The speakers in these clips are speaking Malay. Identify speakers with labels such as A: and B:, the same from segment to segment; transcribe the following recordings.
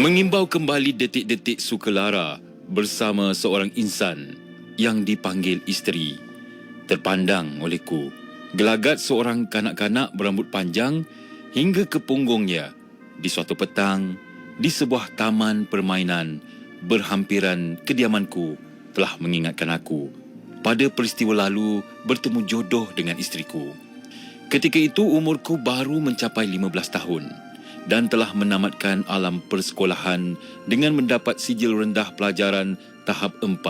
A: Mengimbau kembali detik-detik sukalara bersama seorang insan yang dipanggil isteri. Terpandang olehku gelagat seorang kanak-kanak berambut panjang hingga ke punggungnya di suatu petang di sebuah taman permainan berhampiran kediamanku telah mengingatkan aku pada peristiwa lalu bertemu jodoh dengan isteriku. Ketika itu umurku baru mencapai 15 tahun dan telah menamatkan alam persekolahan dengan mendapat sijil rendah pelajaran tahap 4.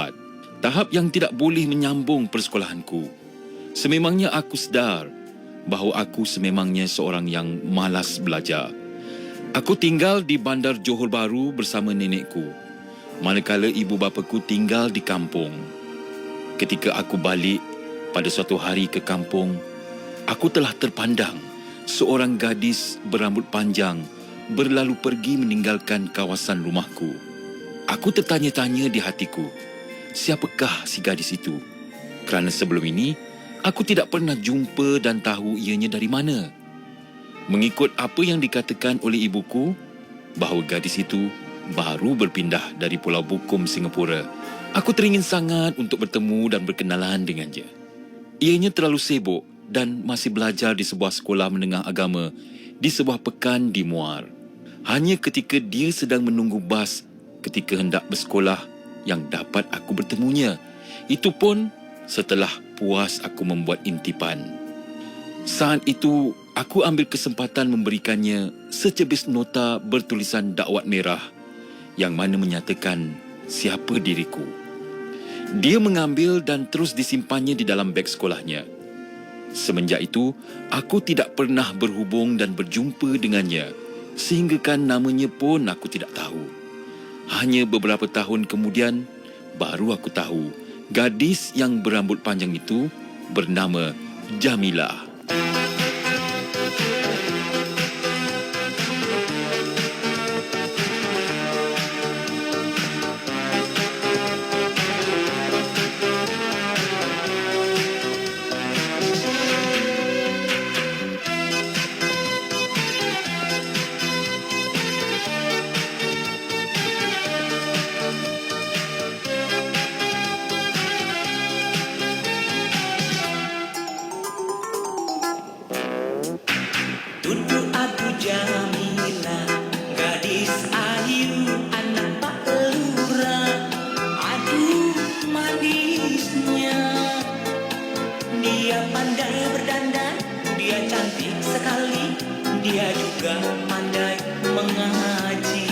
A: Tahap yang tidak boleh menyambung persekolahanku. Sememangnya aku sedar bahawa aku sememangnya seorang yang malas belajar. Aku tinggal di bandar Johor Bahru bersama nenekku, manakala ibu bapaku tinggal di kampung. Ketika aku balik pada suatu hari ke kampung, aku telah terpandang seorang gadis berambut panjang berlalu pergi meninggalkan kawasan rumahku. Aku tertanya-tanya di hatiku, siapakah si gadis itu? Kerana sebelum ini, aku tidak pernah jumpa dan tahu ianya dari mana. Mengikut apa yang dikatakan oleh ibuku, bahawa gadis itu baru berpindah dari Pulau Bukum, Singapura, aku teringin sangat untuk bertemu dan berkenalan dengannya. Ianya terlalu sibuk dan masih belajar di sebuah sekolah menengah agama di sebuah pekan di Muar. Hanya ketika dia sedang menunggu bas ketika hendak bersekolah yang dapat aku bertemunya. Itu pun setelah puas aku membuat intipan. Saat itu, aku ambil kesempatan memberikannya secebis nota bertulisan dakwat merah yang mana menyatakan siapa diriku. Dia mengambil dan terus disimpannya di dalam beg sekolahnya. Semenjak itu, aku tidak pernah berhubung dan berjumpa dengannya, sehinggakan namanya pun aku tidak tahu. Hanya beberapa tahun kemudian, baru aku tahu gadis yang berambut panjang itu bernama Jamilah.
B: Duduk aku Jamilah, gadis ayu anak Pak Lurah. Aduh manisnya, dia pandai berdandan, dia cantik sekali, dia juga pandai mengaji.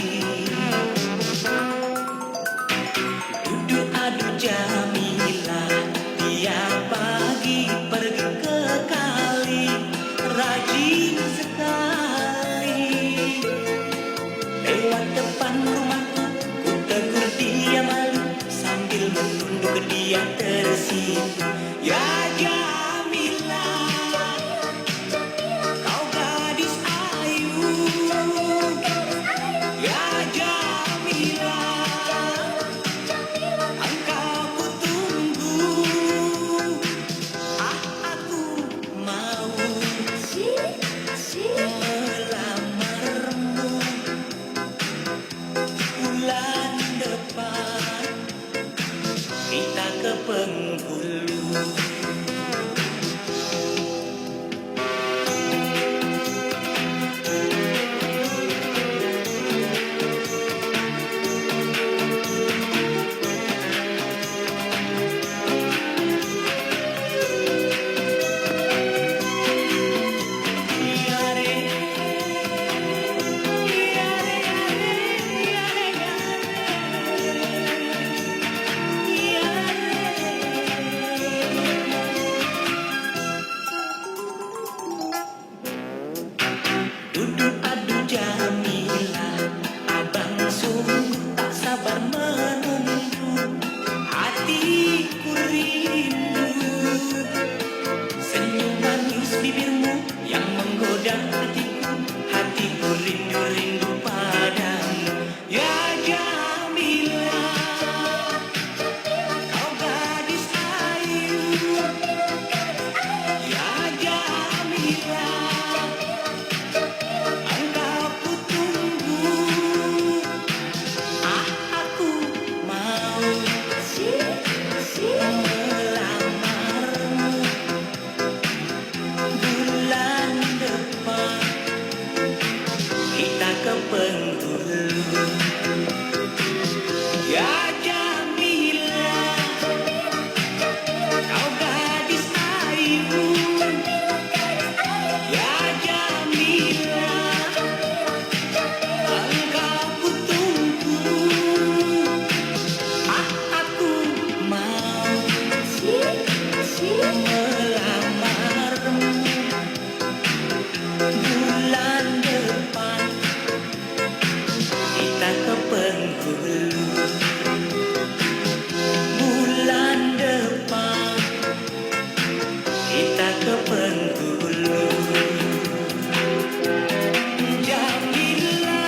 B: Duduk aduh Jamilah, dia pagi pergi ke kali, rajin sekali. Lewat depan rumahku, ku tegur dia malu, sambil menunduk dia tersipu. Ya Jamilah, kau gadis ayu. Ya Jamilah, engkau putus melamarmu. Bulan depan kita ke Bengkulu. Bulan depan kita ke Bengkulu. Jamila,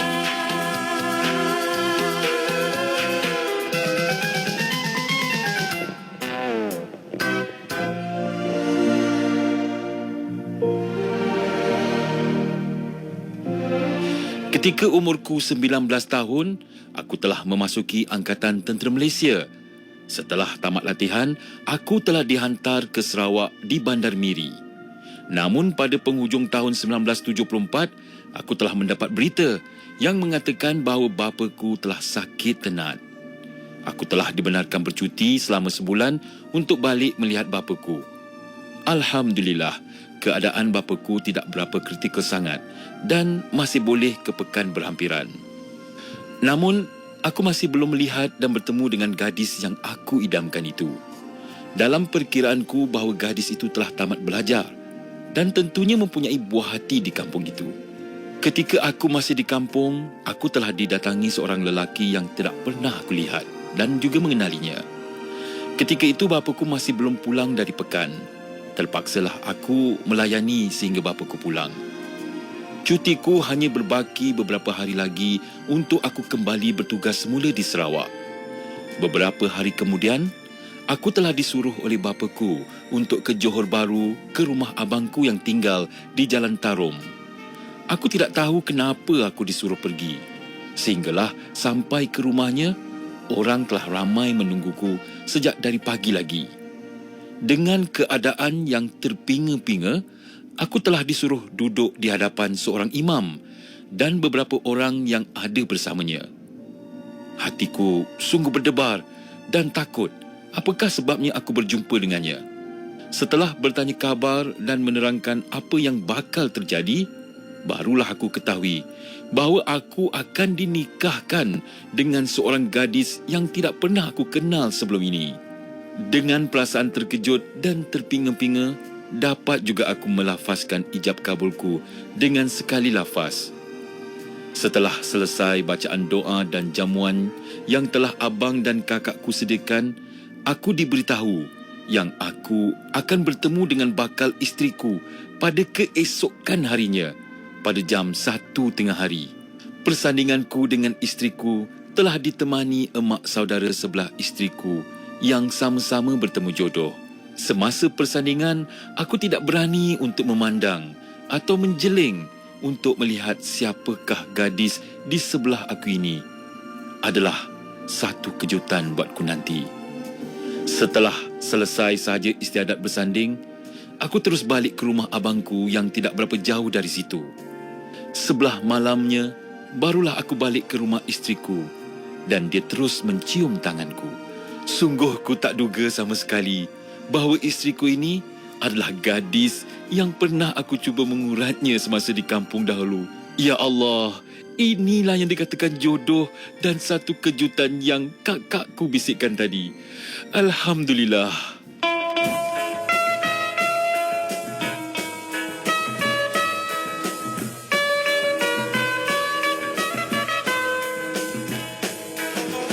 A: Ketika umurku 19 tahun, aku telah memasuki Angkatan Tentera Malaysia. Setelah tamat latihan, aku telah dihantar ke Sarawak di Bandar Miri. Namun pada penghujung tahun 1974, aku telah mendapat berita yang mengatakan bahawa bapaku telah sakit tenat. Aku telah dibenarkan bercuti selama sebulan untuk balik melihat bapaku. Alhamdulillah, keadaan bapaku tidak berapa kritikal sangat dan masih boleh ke pekan berhampiran. Namun, aku masih belum melihat dan bertemu dengan gadis yang aku idamkan itu. Dalam perkiraanku bahawa gadis itu telah tamat belajar dan tentunya mempunyai buah hati di kampung itu. Ketika aku masih di kampung, aku telah didatangi seorang lelaki yang tidak pernah aku lihat dan juga mengenalinya. Ketika itu bapaku masih belum pulang dari pekan. Terpaksalah aku melayani sehingga bapaku pulang. Cutiku hanya berbaki beberapa hari lagi untuk aku kembali bertugas semula di Sarawak. Beberapa hari kemudian, aku telah disuruh oleh bapaku untuk ke Johor Bahru ke rumah abangku yang tinggal di Jalan Tarum. Aku tidak tahu kenapa aku disuruh pergi. Sehinggalah sampai ke rumahnya, orang telah ramai menungguku sejak dari pagi lagi. Dengan keadaan yang terpinga-pinga, aku telah disuruh duduk di hadapan seorang imam dan beberapa orang yang ada bersamanya. Hatiku sungguh berdebar dan takut apakah sebabnya aku berjumpa dengannya. Setelah bertanya kabar dan menerangkan apa yang bakal terjadi, barulah aku ketahui bahawa aku akan dinikahkan dengan seorang gadis yang tidak pernah aku kenal sebelum ini. Dengan perasaan terkejut dan terpinga-pinga, dapat juga aku melafazkan ijab kabulku dengan sekali lafaz. Setelah selesai bacaan doa dan jamuan yang telah abang dan kakakku sediakan, aku diberitahu yang aku akan bertemu dengan bakal isteriku pada keesokan harinya pada jam 1 tengah hari. Persandinganku dengan isteriku telah ditemani emak saudara sebelah isteriku yang sama-sama bertemu jodoh. Semasa persandingan, aku tidak berani untuk memandang atau menjeling untuk melihat siapakah gadis di sebelah aku ini. Adalah satu kejutan buatku nanti. Setelah selesai sahaja istiadat bersanding, aku terus balik ke rumah abangku yang tidak berapa jauh dari situ. Sebelah malamnya, barulah aku balik ke rumah isteriku dan dia terus mencium tanganku. Sungguh ku tak duga sama sekali bahawa isteriku ini adalah gadis yang pernah aku cuba menguratnya semasa di kampung dahulu. Ya Allah, inilah yang dikatakan jodoh dan satu kejutan yang kakakku bisikkan tadi. Alhamdulillah.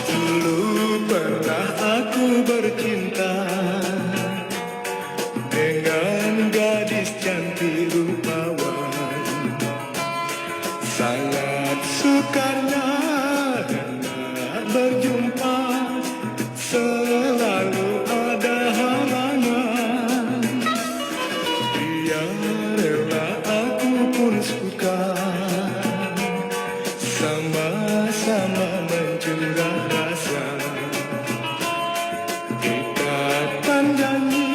C: Dulu pernah aku bercinta dengan gadis cantik rupawan. Sangat sukanya hendak berjumpa, selalu ada halangan. Dia rela, aku pun suka, sama-sama mencurah rasa. Ikatan janji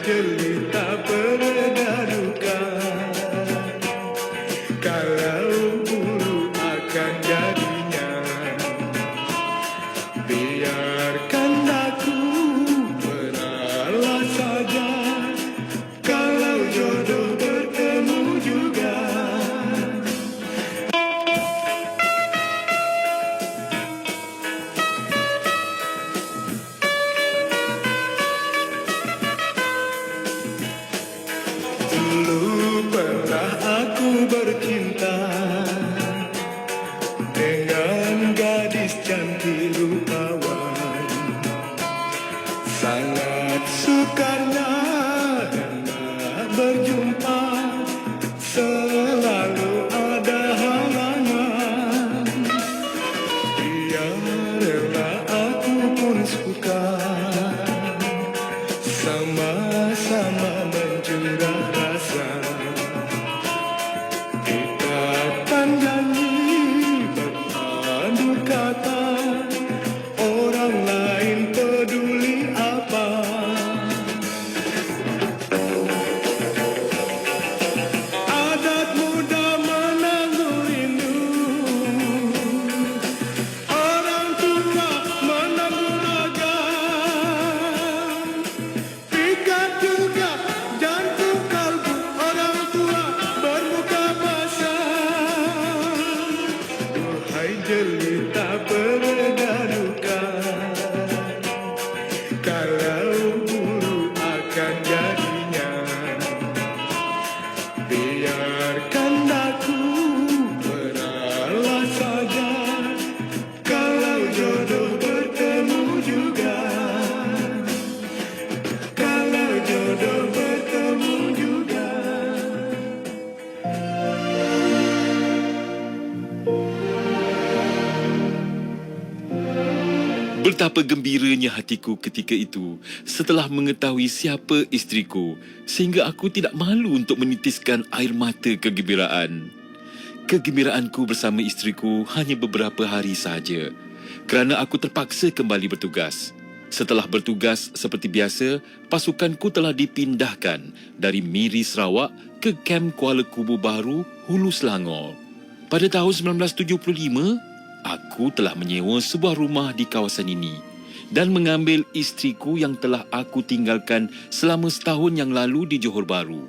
C: jelita pereda duka. Kalau bulu akan jadinya, biarkan aku beralah saja. Kalau jodoh bertemu juga. Dulu pernah aku bercinta dengan gadis cantik rupawan. Sangat sukarnya hendak berjumpa, selalu ada halangan. Biarlah aku pun suka, sama-sama mencurah rasa. Ikatan janji berpadu kata, orang lain peduli apa. Adat muda menanggung rindu, orang tua menanggung ragam. Pikat juga jantung kalbu, orang tua bermuka basah. Duhai jelita pereda duka, kalau bulu akan jadinya, biarkan aku beralah saja. Kalau jodoh bertemu juga, kalau jodoh bertemu juga.
A: Betapa gembiranya hatiku ketika itu setelah mengetahui siapa isteriku, sehingga aku tidak malu untuk menitiskan air mata kegembiraan. Kegembiraanku bersama isteriku hanya beberapa hari sahaja, kerana aku terpaksa kembali bertugas. Setelah bertugas seperti biasa, pasukanku telah dipindahkan dari Miri Sarawak ke Kem Kuala Kubu Baru, Hulu Selangor. Pada tahun 1975, aku telah menyewa sebuah rumah di kawasan ini dan mengambil isteriku yang telah aku tinggalkan selama setahun yang lalu di Johor Bahru.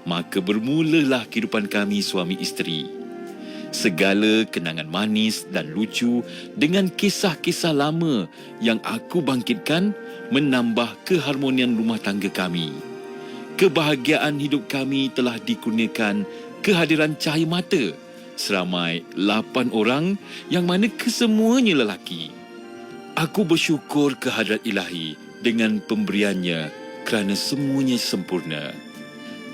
A: Maka bermulalah kehidupan kami suami isteri. Segala kenangan manis dan lucu dengan kisah-kisah lama yang aku bangkitkan menambah keharmonian rumah tangga kami. Kebahagiaan hidup kami telah dikurniakan kehadiran cahaya mata seramai 8 orang yang mana kesemuanya lelaki. Aku bersyukur kehadrat ilahi dengan pemberiannya kerana semuanya sempurna.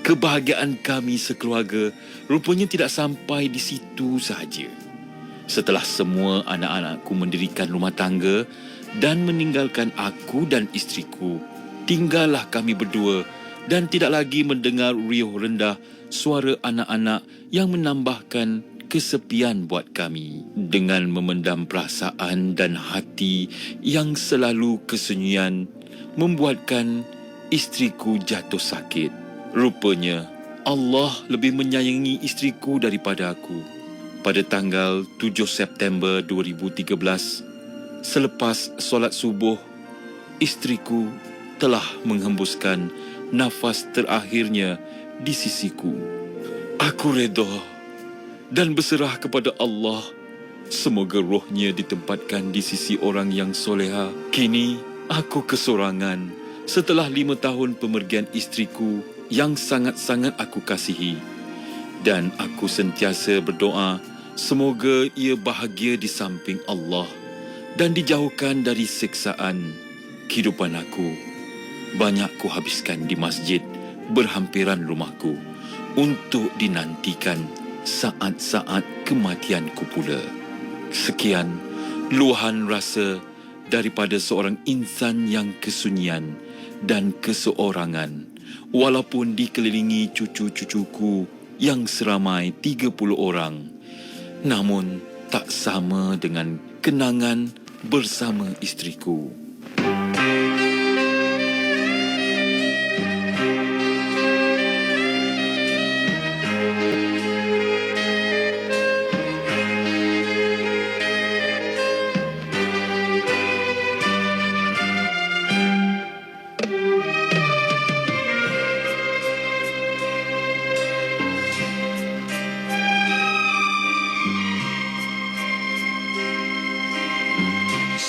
A: Kebahagiaan kami sekeluarga rupanya tidak sampai di situ sahaja. Setelah semua anak-anakku mendirikan rumah tangga dan meninggalkan aku dan isteriku, tinggallah kami berdua dan tidak lagi mendengar riuh rendah suara anak-anak yang menambahkan kesepian buat kami. Dengan memendam perasaan dan hati yang selalu kesunyian membuatkan isteriku jatuh sakit. Rupanya Allah lebih menyayangi isteriku daripada aku. Pada tanggal 7 September 2013, selepas solat subuh, isteriku telah menghembuskan nafas terakhirnya di sisiku. Aku redha dan berserah kepada Allah. Semoga rohnya ditempatkan di sisi orang yang soleha. Kini aku kesorangan setelah 5 tahun pemergian isteriku yang sangat-sangat aku kasihi. Dan aku sentiasa berdoa semoga ia bahagia di samping Allah dan dijauhkan dari siksaan. Kehidupan aku banyak ku habiskan di masjid berhampiran rumahku untuk dinantikan saat-saat kematianku pula. Sekian luahan rasa daripada seorang insan yang kesunyian dan keseorangan, walaupun dikelilingi cucu-cucuku yang seramai 30 orang, namun tak sama dengan kenangan bersama isteriku.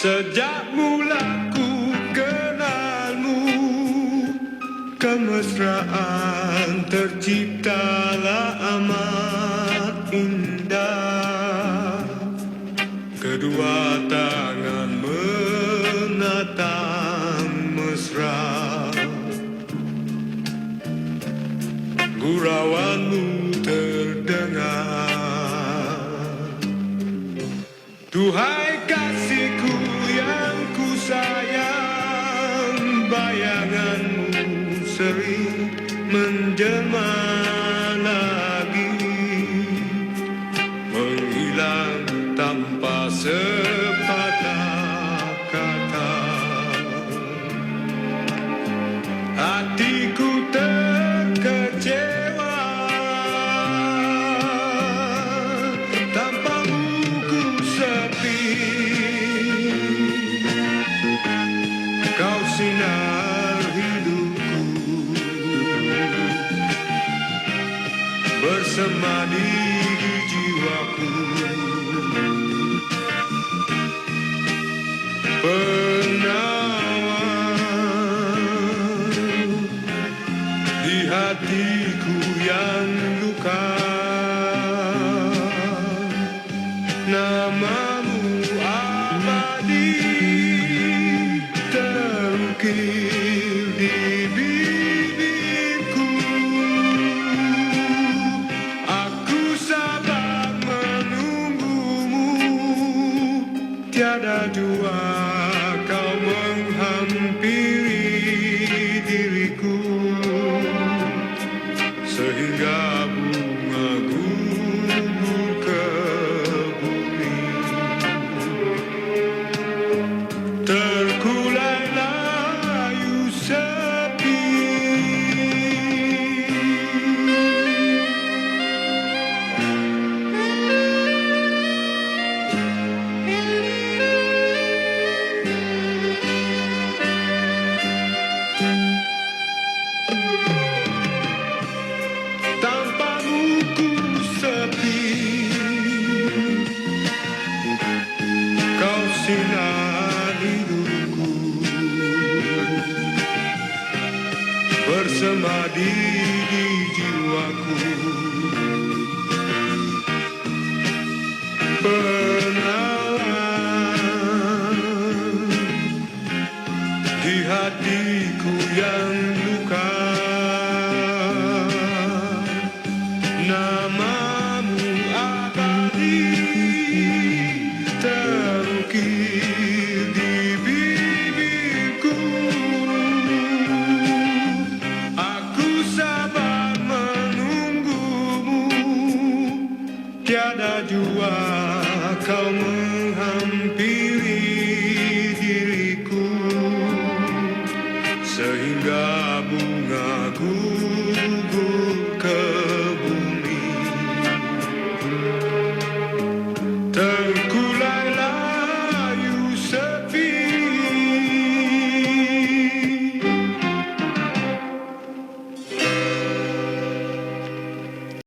C: Sejak mula ku kenalmu, kemesraan terciptalah amat indah. Kedua tangan menatang mesra, gurauanmu terdengar. Duhai kasihku yang ku sayang, bayanganmu sering menjelma lagi, menghilang tanpa sepatah kata. Hatiku terkecewa, tanpamu ku sepi. Kau sinar hidupku, bersemadi di jiwaku. Penawar di hatiku yang luka, namamu abadi terukir di bibirku. Aku sabar menunggumu, tiada jua kau menghampiri diriku, sehingga bunga gugur ke bumi. Terkulai layu sepi. Tanpamu ku sepi, kau sinar hidupku, bersemadi di jiwaku.